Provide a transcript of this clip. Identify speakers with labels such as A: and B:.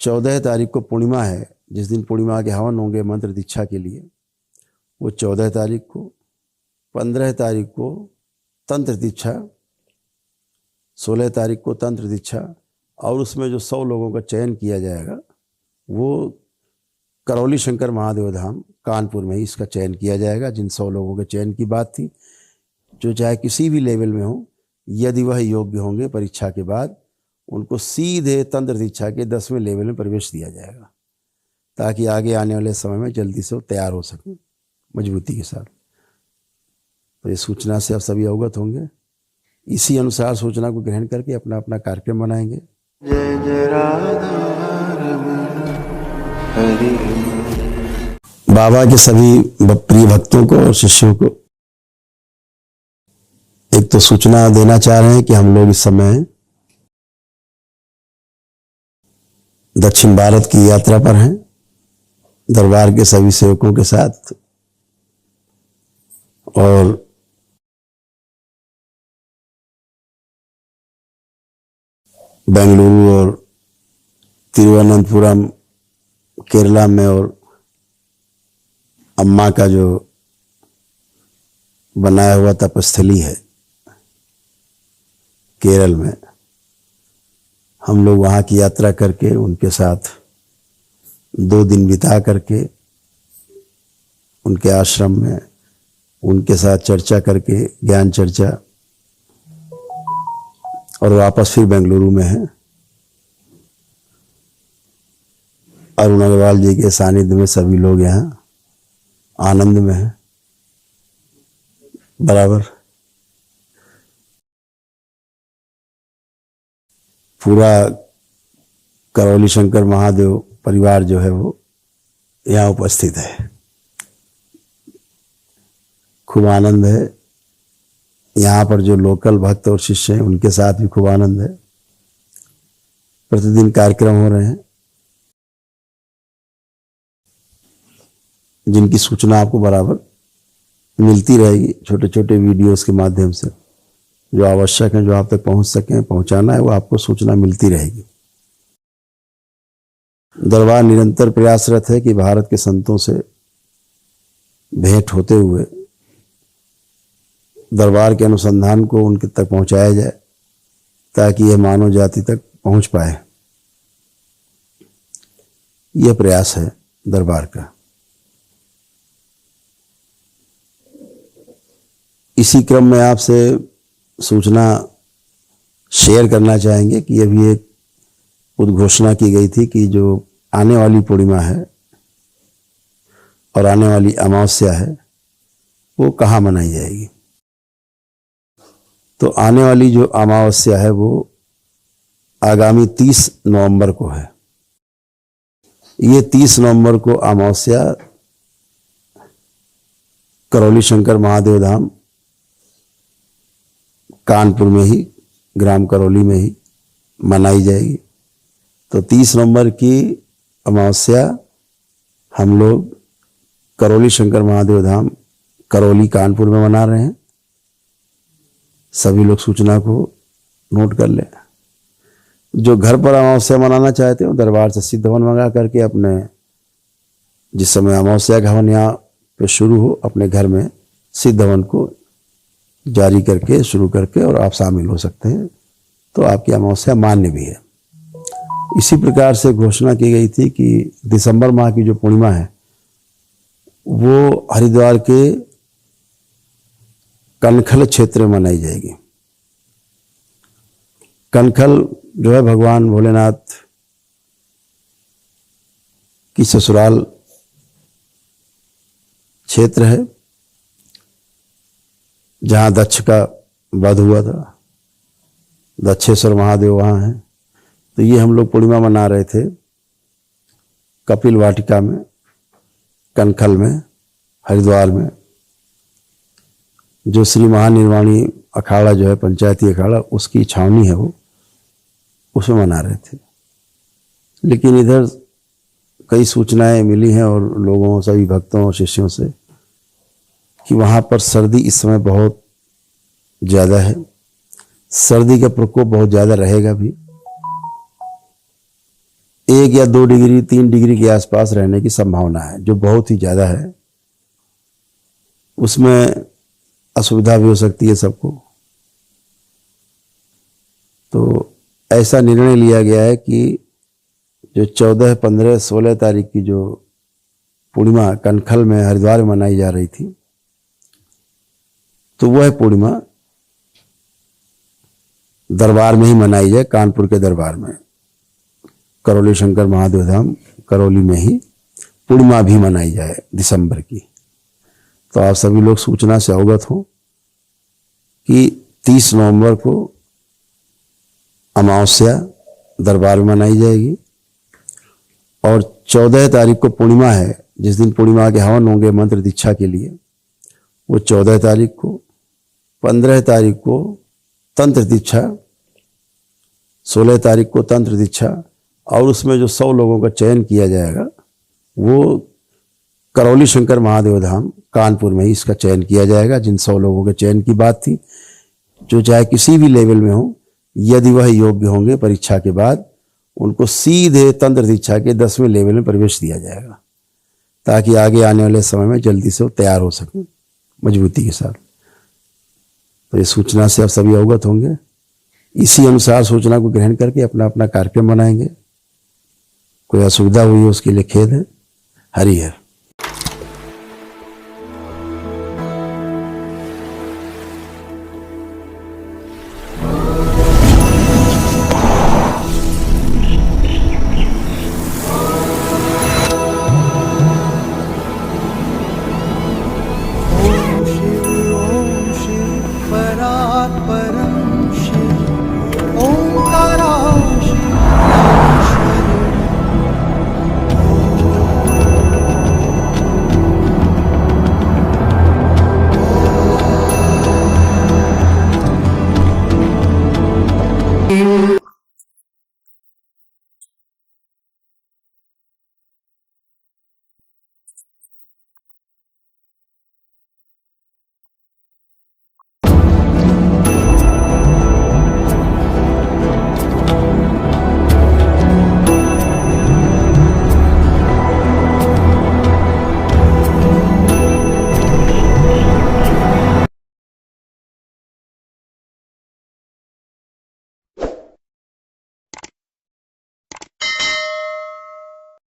A: 14 तारीख को पूर्णिमा है, जिस दिन पूर्णिमा के हवन होंगे मंत्र दीक्षा के लिए, वो 14 तारीख को। 15 तारीख को तंत्र दीक्षा, 16 तारीख को तंत्र दीक्षा, और उसमें जो 100 लोगों का चयन किया जाएगा वो करौली शंकर महादेव धाम कानपुर में ही इसका चयन किया जाएगा। जिन 100 लोगों के चयन की बात थी, जो चाहे किसी भी लेवल में हो, यदि वह योग्य होंगे परीक्षा के बाद, उनको सीधे तंत्र दीक्षा के 10वें लेवल में प्रवेश दिया जाएगा, ताकि आगे आने वाले समय में जल्दी से वो तैयार हो सकें मजबूती के साथ। तो इस सूचना से आप सभी अवगत होंगे। इसी अनुसार सूचना को ग्रहण करके अपना अपना कार्यक्रम बनाएंगे।
B: जय जय राधा रमण हरि।
A: बाबा के सभी प्रिय भक्तों को और शिष्यों को एक तो सूचना देना चाह रहे हैं कि हम लोग इस समय दक्षिण भारत की यात्रा पर हैं, दरबार के सभी सेवकों के साथ, और बेंगलुरु और तिरुवनंतपुरम केरला में, और अम्मा का जो बनाया हुआ तपस्थली है केरल में, हम लोग वहाँ की यात्रा करके उनके साथ 2 दिन बिता करके उनके आश्रम में उनके साथ चर्चा करके, ज्ञान चर्चा, और वापस फिर बेंगलुरु में है। अरुण अग्रवाल जी के सानिध्य में सभी लोग यहाँ आनंद में हैं बराबर। पूरा करौली शंकर महादेव परिवार जो है वो यहाँ उपस्थित है। खूब आनंद है। यहाँ पर जो लोकल भक्त और शिष्य हैं उनके साथ भी खूब आनंद है। प्रतिदिन कार्यक्रम हो रहे हैं, जिनकी सूचना आपको बराबर मिलती रहेगी छोटे छोटे वीडियोस के माध्यम से। जो आवश्यक है, जो आप तक पहुंच सकें, पहुंचाना है, वो आपको सूचना मिलती रहेगी। दरबार निरंतर प्रयासरत है कि भारत के संतों से भेंट होते हुए दरबार के अनुसंधान को उनके तक पहुंचाया जाए, ताकि यह मानव जाति तक पहुंच पाए। यह प्रयास है दरबार का। इसी क्रम में आपसे सूचना शेयर करना चाहेंगे कि अभी एक उद्घोषणा की गई थी कि जो आने वाली पूर्णिमा है और आने वाली अमावस्या है वो कहाँ मनाई जाएगी। तो आने वाली जो अमावस्या है वो आगामी 30 नवंबर को है। ये 30 नवंबर को अमावस्या करौली शंकर महादेव धाम कानपुर में ही, ग्राम करौली में ही मनाई जाएगी। तो 30 नवंबर की अमावस्या हम लोग करौली शंकर महादेव धाम करौली कानपुर में मना रहे हैं। सभी लोग सूचना को नोट कर लें। जो घर पर अमावस्या मनाना चाहते हो, दरबार से सिद्ध हवन मंगा करके अपने, जिस समय अमावस्या का हवन यहाँ पे शुरू हो, अपने घर में सिद्ध हवन को जारी करके, शुरू करके, और आप शामिल हो सकते हैं। तो आपकी अमावस्या मान्य भी है। इसी प्रकार से घोषणा की गई थी कि दिसंबर माह की जो पूर्णिमा है वो हरिद्वार के कनखल क्षेत्र में मनाई जाएगी। कनखल जो है भगवान भोलेनाथ की ससुराल क्षेत्र है, जहाँ दक्ष का वध हुआ था। दक्षेश्वर महादेव वहाँ हैं। तो ये हम लोग पूर्णिमा मना रहे थे कपिल वाटिका में, कनखल में, हरिद्वार में। जो श्री महानिर्वाणी अखाड़ा जो है, पंचायती अखाड़ा, उसकी छावनी है वो, उसमें मना रहे थे। लेकिन इधर कई सूचनाएं मिली हैं और लोगों, सभी भक्तों और शिष्यों से, कि वहाँ पर सर्दी इस समय बहुत ज़्यादा है। सर्दी का प्रकोप बहुत ज़्यादा रहेगा भी। 1 या 2 डिग्री 3 डिग्री के आसपास रहने की संभावना है, जो बहुत ही ज़्यादा है। उसमें असुविधा भी हो सकती है सबको। तो ऐसा निर्णय लिया गया है कि जो 14, 15, 16 तारीख की जो पूर्णिमा कनखल में हरिद्वार में मनाई जा रही थी, तो वह पूर्णिमा दरबार में ही मनाई जाए, कानपुर के दरबार में, करौली शंकर महादेव धाम करौली में ही पूर्णिमा भी मनाई जाए दिसंबर की। तो आप सभी लोग सूचना से अवगत हो कि 30 नवंबर को अमावस्या दरबार में मनाई जाएगी और 14 तारीख को पूर्णिमा है, जिस दिन पूर्णिमा के हवन होंगे मंत्र दीक्षा के लिए, वो 14 तारीख को। 15 तारीख को तंत्र दीक्षा, 16 तारीख को तंत्र दीक्षा, और उसमें जो 100 लोगों का चयन किया जाएगा वो करौली शंकर महादेव धाम कानपुर में ही इसका चयन किया जाएगा। जिन 100 लोगों के चयन की बात थी, जो चाहे किसी भी लेवल में हो, यदि वह योग्य होंगे परीक्षा के बाद, उनको सीधे तंत्र दीक्षा के 10वें लेवल में प्रवेश दिया जाएगा, ताकि आगे आने वाले समय में जल्दी से वो तैयार हो सकें मजबूती के साथ। तो ये सूचना से आप सभी अवगत होंगे। इसी अनुसार सूचना को ग्रहण करके अपना अपना कार्यक्रम बनाएंगे। कोई असुविधा हुई हो उसके लिए खेद है। हरि हर।